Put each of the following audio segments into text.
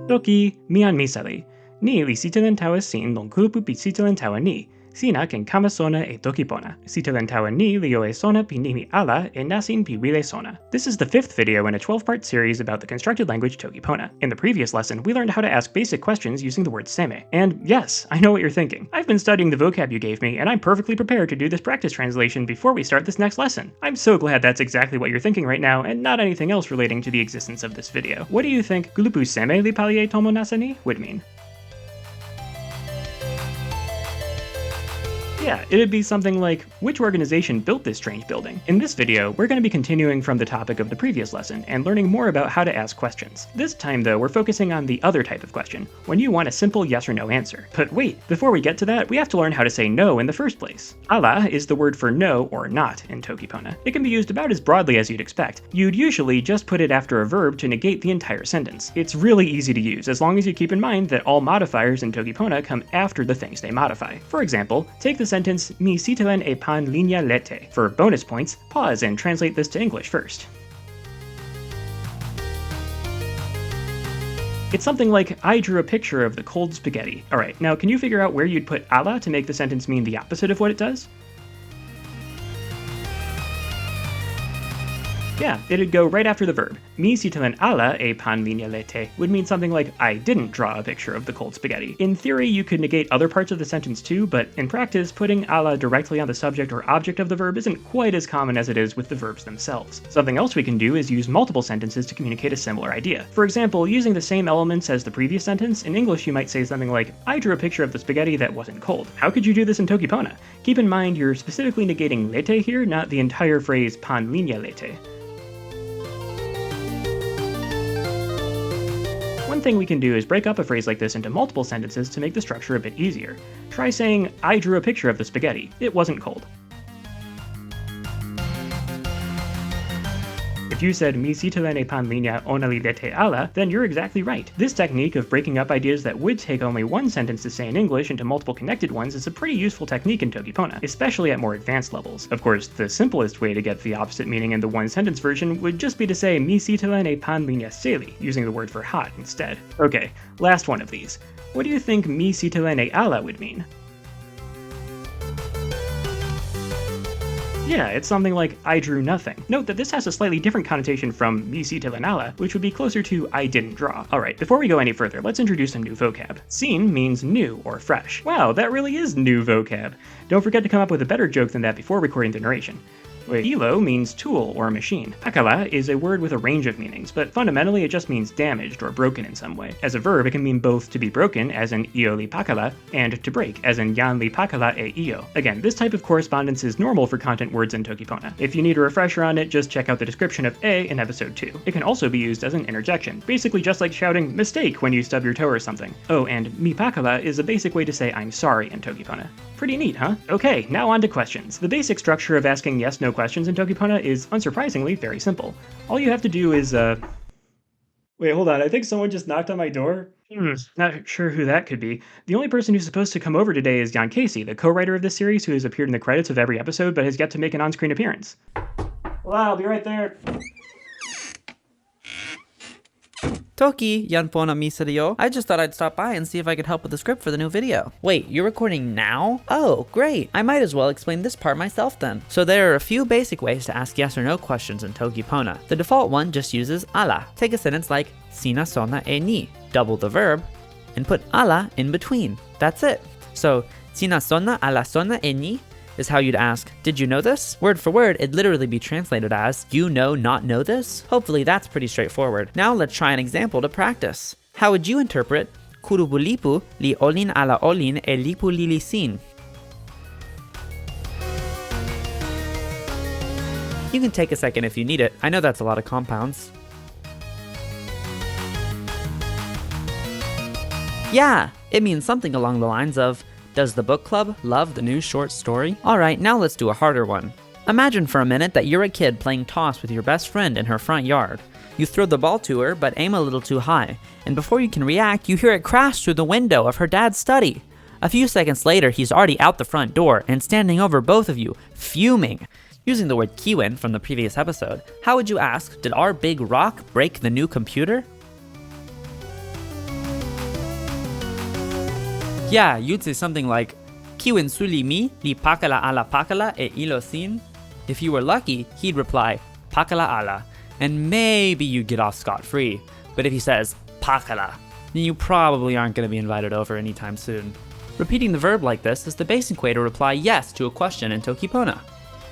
Toki, mian Misali. Ni li sitelen tawa sin lon kulupu pi sitelen tawa ni. Sina ken kama sona e toki pona. Sitelen tawa ni li oe sona pi nimi ala e nasin pi wile sona. This is the 5th video in a 12-part series about the constructed language toki pona. In the previous lesson, we learned how to ask basic questions using the word seme. And yes, I know what you're thinking. I've been studying the vocab you gave me, and I'm perfectly prepared to do this practice translation before we start this next lesson. I'm so glad that's exactly what you're thinking right now, and not anything else relating to the existence of this video. What do you think "gulupu seme li palie tomo nasani" would mean? Yeah, it'd be something like, which organization built this strange building? In this video, we're going to be continuing from the topic of the previous lesson and learning more about how to ask questions. This time though, we're focusing on the other type of question, when you want a simple yes or no answer. But wait, before we get to that, we have to learn how to say no in the first place. Ala is the word for no or not in toki pona. It can be used about as broadly as you'd expect. You'd usually just put it after a verb to negate the entire sentence. It's really easy to use as long as you keep in mind that all modifiers in toki pona come after the things they modify. For example, take the sentence "Mi sitelen e pan linea lete." For bonus points, pause and translate this to English first. It's something like, I drew a picture of the cold spaghetti. Alright, now can you figure out where you'd put ala to make the sentence mean the opposite of what it does? Yeah, it'd go right after the verb. Mi sitelen ala e pan linea lete would mean something like, I didn't draw a picture of the cold spaghetti. In theory, you could negate other parts of the sentence too, but in practice, putting ala directly on the subject or object of the verb isn't quite as common as it is with the verbs themselves. Something else we can do is use multiple sentences to communicate a similar idea. For example, using the same elements as the previous sentence, in English you might say something like, I drew a picture of the spaghetti that wasn't cold. How could you do this in toki pona? Keep in mind you're specifically negating lete here, not the entire phrase pan linea lete. One thing we can do is break up a phrase like this into multiple sentences to make the structure a bit easier. Try saying, I drew a picture of the spaghetti. It wasn't cold. If you said "Mi sitelen e pan linea ona li lete ala," then you're exactly right. This technique of breaking up ideas that would take only one sentence to say in English into multiple connected ones is a pretty useful technique in toki pona, especially at more advanced levels. Of course, the simplest way to get the opposite meaning in the one-sentence version would just be to say "Mi sitelen e pan linea seli," using the word for hot instead. Okay, last one of these. What do you think "Mi sitelen e ala" would mean? Yeah, it's something like, I drew nothing. Note that this has a slightly different connotation from mi sitelen ala, which would be closer to I didn't draw. Alright, before we go any further, let's introduce some new vocab. Sin means new or fresh. Wow, that really is new vocab. Don't forget to come up with a better joke than that before recording the narration. Wait, ilo means tool or machine. Pakala is a word with a range of meanings, but fundamentally it just means damaged or broken in some way. As a verb, it can mean both to be broken, as in io li pakala, and to break, as in yan li pakala e io. Again, this type of correspondence is normal for content words in toki pona. If you need a refresher on it, just check out the description of A in episode 2. It can also be used as an interjection, basically just like shouting mistake when you stub your toe or something. Oh, and mi pakala is a basic way to say I'm sorry in toki pona. Pretty neat, huh? Okay, now on to questions. The basic structure of asking yes-no questions in toki pona is, unsurprisingly, very simple. All you have to do is, Wait, hold on, I think someone just knocked on my door? Not sure who that could be. The only person who's supposed to come over today is Kesi, the co-writer of this series who has appeared in the credits of every episode but has yet to make an on-screen appearance. Well, I'll be right there. Toki, yan pona Misali. I just thought I'd stop by and see if I could help with the script for the new video. Wait, you're recording now? Oh, great. I might as well explain this part myself then. So there are a few basic ways to ask yes or no questions in toki pona. The default one just uses ala. Take a sentence like sina sona e ni, double the verb, and put ala in between. That's it. So sina sona ala sona e ni is how you'd ask, did you know this? Word for word, it'd literally be translated as, you know not know this? Hopefully that's pretty straightforward. Now let's try an example to practice. How would you interpret kurubulipu li olin ala olin e lipu lilisin? You can take a second if you need it. I know that's a lot of compounds. Yeah, it means something along the lines of, does the book club love the new short story? Alright, now let's do a harder one. Imagine for a minute that you're a kid playing toss with your best friend in her front yard. You throw the ball to her, but aim a little too high, and before you can react, you hear it crash through the window of her dad's study. A few seconds later, he's already out the front door and standing over both of you, fuming. Using the word kiwin from the previous episode, how would you ask, did our big rock break the new computer? Yeah, you'd say something like, Kiwin suli mi li pakala ala pakala e ilo sin? If you were lucky, he'd reply, pakala ala, and maybe you'd get off scot-free. But if he says, pakala, then you probably aren't going to be invited over anytime soon. Repeating the verb like this is the basic way to reply yes to a question in toki pona.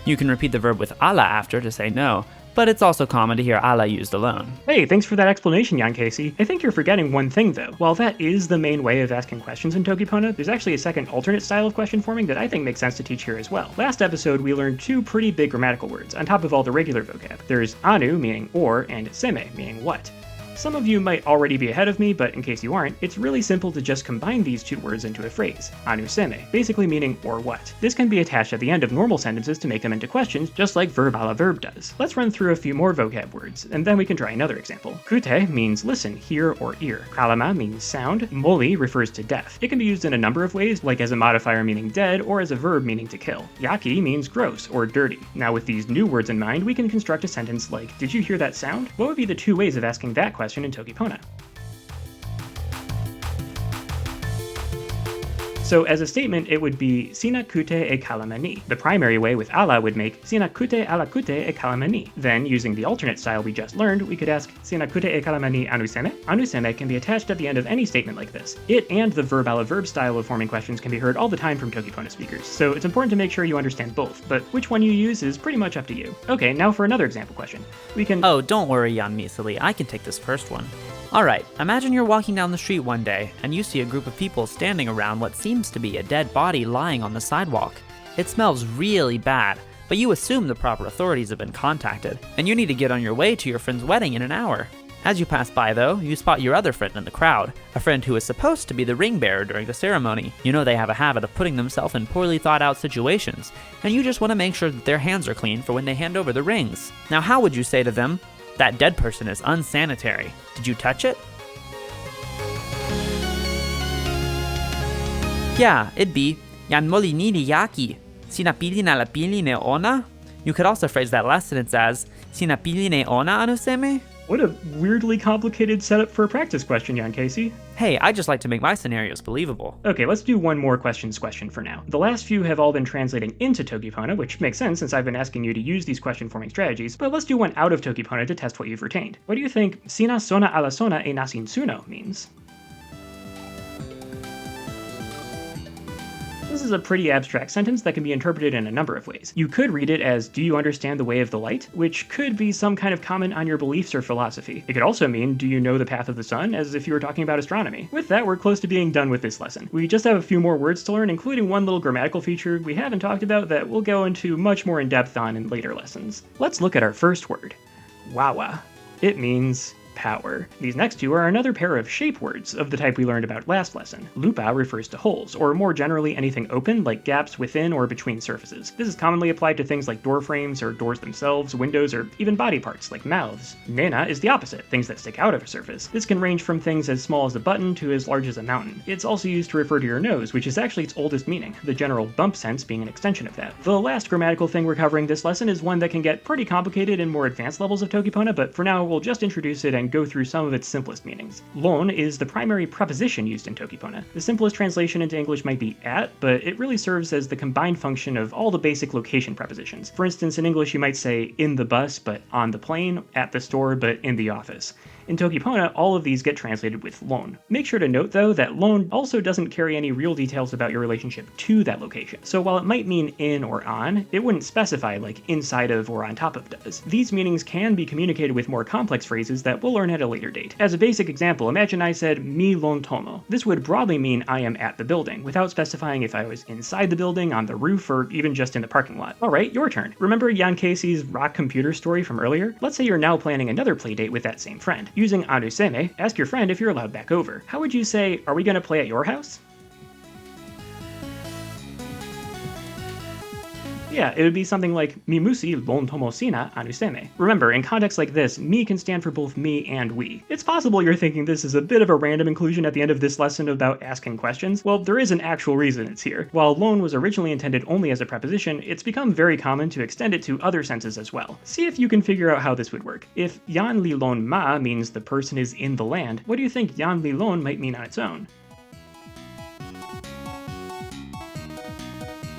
You can repeat the verb with ala after to say no, but it's also common to hear ala used alone. Hey, thanks for that explanation, Kesi. I think you're forgetting one thing though. While that is the main way of asking questions in toki pona, there's actually a second alternate style of question forming that I think makes sense to teach here as well. Last episode, we learned two pretty big grammatical words on top of all the regular vocab. There's anu, meaning or, and seme, meaning what. Some of you might already be ahead of me, but in case you aren't, it's really simple to just combine these two words into a phrase, anu seme, basically meaning or what. This can be attached at the end of normal sentences to make them into questions, just like verb a la verb does. Let's run through a few more vocab words, and then we can try another example. Kute means listen, hear, or ear. Kalama means sound. Moli refers to death. It can be used in a number of ways, like as a modifier meaning dead, or as a verb meaning to kill. Jaki means gross, or dirty. Now with these new words in mind, we can construct a sentence like, did you hear that sound? What would be the two ways of asking that question in toki pona? So as a statement, it would be sina kute e kalama ni. The primary way with ala would make sina kute ala kute e kalama ni. Then, using the alternate style we just learned, we could ask sina kute e kalama ni anu seme? Anu seme can be attached at the end of any statement like this. It and the verb a la verb style of forming questions can be heard all the time from toki pona speakers, so it's important to make sure you understand both, but which one you use is pretty much up to you. Okay, now for another example question. We can— Oh, don't worry, Misali, I can take this first one. Alright, imagine you're walking down the street one day, and you see a group of people standing around what seems to be a dead body lying on the sidewalk. It smells really bad, but you assume the proper authorities have been contacted, and you need to get on your way to your friend's wedding in an hour. As you pass by though, you spot your other friend in the crowd, a friend who is supposed to be the ring bearer during the ceremony. You know they have a habit of putting themselves in poorly thought out situations, and you just want to make sure that their hands are clean for when they hand over the rings. Now how would you say to them, that dead person is unsanitary. Did you touch it? Yeah, it'd be, yan moli ni jaki. Sinapili na lapili ne ona? You could also phrase that last sentence as, sinapili ne ona anuseme? What a weirdly complicated setup for a practice question, Kesi. Hey, I just like to make my scenarios believable. Okay, let's do one more questions question for now. The last few have all been translating into toki pona, which makes sense since I've been asking you to use these question forming strategies, but let's do one out of toki pona to test what you've retained. What do you think sina sona ala sona e nasin suno means? This is a pretty abstract sentence that can be interpreted in a number of ways. You could read it as, do you understand the way of the light? Which could be some kind of comment on your beliefs or philosophy. It could also mean, do you know the path of the sun? As if you were talking about astronomy. With that, we're close to being done with this lesson. We just have a few more words to learn, including one little grammatical feature we haven't talked about that we'll go into much more in depth on in later lessons. Let's look at our first word, wawa. It means power. These next two are another pair of shape words of the type we learned about last lesson. Lupa refers to holes, or more generally anything open, like gaps within or between surfaces. This is commonly applied to things like door frames or doors themselves, windows, or even body parts like mouths. Nena is the opposite, things that stick out of a surface. This can range from things as small as a button to as large as a mountain. It's also used to refer to your nose, which is actually its oldest meaning, the general bump sense being an extension of that. The last grammatical thing we're covering this lesson is one that can get pretty complicated in more advanced levels of toki pona, but for now we'll just introduce it and go through some of its simplest meanings. Lon is the primary preposition used in toki pona. The simplest translation into English might be at, but it really serves as the combined function of all the basic location prepositions. For instance, in English you might say in the bus, but on the plane, at the store, but in the office. In toki pona, all of these get translated with lon. Make sure to note though that lon also doesn't carry any real details about your relationship to that location. So while it might mean in or on, it wouldn't specify like inside of or on top of does. These meanings can be communicated with more complex phrases that we'll learn at a later date. As a basic example, imagine I said mi lon tomo. This would broadly mean I am at the building, without specifying if I was inside the building, on the roof, or even just in the parking lot. Alright, your turn. Remember Kesi's rock computer story from earlier? Let's say you're now planning another playdate with that same friend. Using anuseme, ask your friend if you're allowed back over. How would you say, are we gonna play at your house? Yeah, it would be something like mi musi lon tomo sina anuseme. Remember, in contexts like this, mi can stand for both me and we. It's possible you're thinking this is a bit of a random inclusion at the end of this lesson about asking questions. Well, there is an actual reason it's here. While lon was originally intended only as a preposition, it's become very common to extend it to other senses as well. See if you can figure out how this would work. If yan li lon ma means the person is in the land, what do you think yan li lon might mean on its own?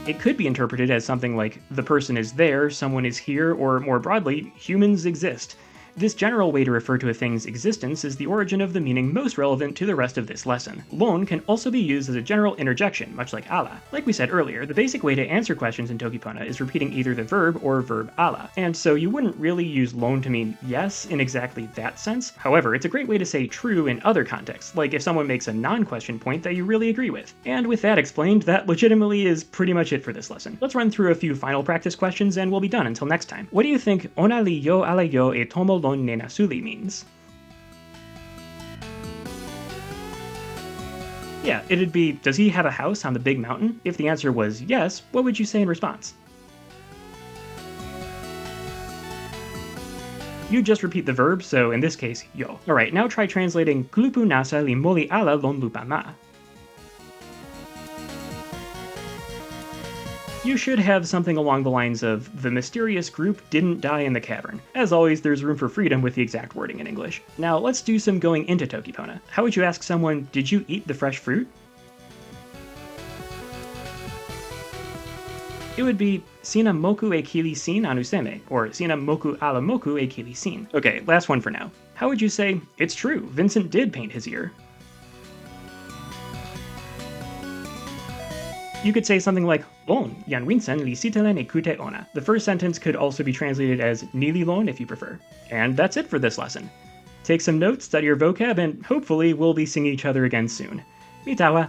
It could be interpreted as something like, the person is there, someone is here, or more broadly, humans exist. This general way to refer to a thing's existence is the origin of the meaning most relevant to the rest of this lesson. Lon can also be used as a general interjection, much like ala. Like we said earlier, the basic way to answer questions in toki pona is repeating either the verb or verb ala, and so you wouldn't really use lon to mean yes in exactly that sense. However, it's a great way to say true in other contexts, like if someone makes a non-question point that you really agree with. And with that explained, that legitimately is pretty much it for this lesson. Let's run through a few final practice questions and we'll be done until next time. What do you think ona li yo ala yo e tomo lon nena suli means? Yeah, it'd be, does he have a house on the big mountain? If the answer was yes, what would you say in response? You just repeat the verb, so in this case, yo. Alright, now try translating klupu nasa li moli ala lon lupa ma. You should have something along the lines of, the mysterious group didn't die in the cavern. As always, there's room for freedom with the exact wording in English. Now let's do some going into toki pona. How would you ask someone, did you eat the fresh fruit? It would be, sina moku e kili sin anu seme, or sina moku ala moku e kili sin. Okay, last one for now. How would you say, it's true, Vincent did paint his ear? You could say something like, lon, yan Vincent li sitelen e kute ona. The first sentence could also be translated as nili lon if you prefer. And that's it for this lesson. Take some notes, study your vocab, and hopefully we'll be seeing each other again soon. Mitawa!